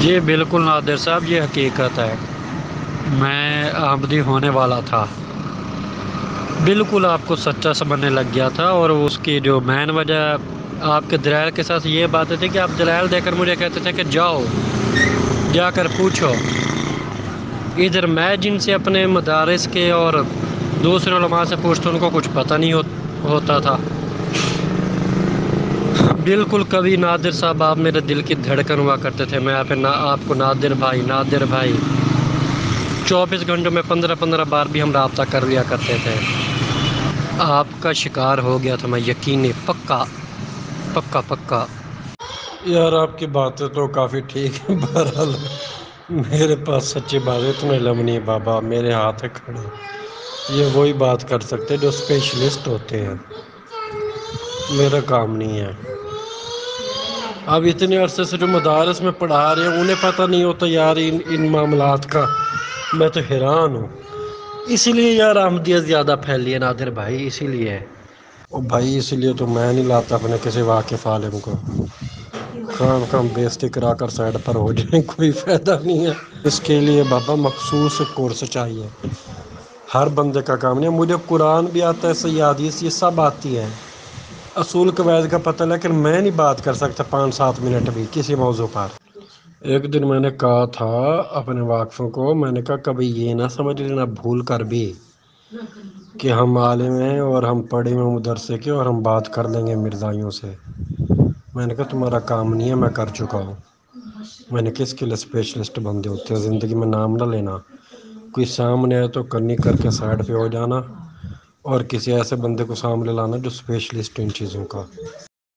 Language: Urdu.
جی بالکل نادر صاحب، یہ حقیقت ہے، میں آمدی ہونے والا تھا، بالکل آپ کو سچا سمجھنے لگ گیا تھا، اور اس کی جو مین وجہ آپ کے دلائل کے ساتھ یہ بات تھی کہ آپ دلائل دے کر مجھے کہتے تھے کہ جاؤ جا کر پوچھو، ادھر میں جن سے اپنے مدارس کے اور دوسرے علماء سے پوچھتا ان کو کچھ پتہ نہیں ہوتا تھا۔ بالکل، کبھی نادر صاحب آپ میرے دل کی دھڑکن ہوا کرتے تھے، میں آپ کو نادر بھائی نادر بھائی 24 گھنٹوں میں 15 بار بھی ہم رابطہ کر لیا کرتے تھے۔ آپ کا شکار ہو گیا تھا میں، یقینی پکا پکا پکا۔ یار آپ کی باتیں تو کافی ٹھیک ہے، بہرحال میرے پاس سچی بات ہے، اتنے علم نہیں ہے بابا، میرے ہاتھ ہے کھڑے، یہ وہی بات کر سکتے جو اسپیشلسٹ ہوتے ہیں، میرا کام نہیں ہے۔ اب اتنے عرصے سے جو مدارس میں پڑھا رہے ہیں انہیں پتہ نہیں ہوتا یار ان معاملات کا، میں تو حیران ہوں۔ اسی لیے یار احمدیت زیادہ پھیلی ہے نادر بھائی، اسی لیے۔ او بھائی اسی لیے تو میں نہیں لاتا اپنے کسی واقف عالم کو، خام بےزتی کرا کر سائڈ پر ہو جائیں، کوئی فائدہ نہیں ہے۔ اس کے لیے بابا مخصوص کورس چاہیے، ہر بندے کا کام نہیں ہے۔ مجھے قرآن بھی آتا ہے، صحیح حدیث یہ سب آتی ہے، اصول قواعد کا پتہ، لیکن میں نہیں بات کر سکتا 5-7 منٹ بھی کسی موضوع پر۔ ایک دن میں نے کہا تھا اپنے واقفوں کو، میں نے کہا کبھی یہ نہ سمجھ لینا بھول کر بھی کہ ہم عالم ہیں اور ہم پڑھے ہوئے مدرسے کے، اور ہم بات کر لیں گے مرزائیوں سے۔ میں نے کہا تمہارا کام نہیں ہے، میں کر چکا ہوں۔ میں نے کس کے لیے اسپیشلسٹ بندے ہوتے ہیں، زندگی میں نام نہ لینا، کوئی سامنے آئے تو کرنی کر کے سائڈ پہ ہو جانا، اور کسی ایسے بندے کو سامنے لانا جو اسپیشلسٹ ان چیزوں کا۔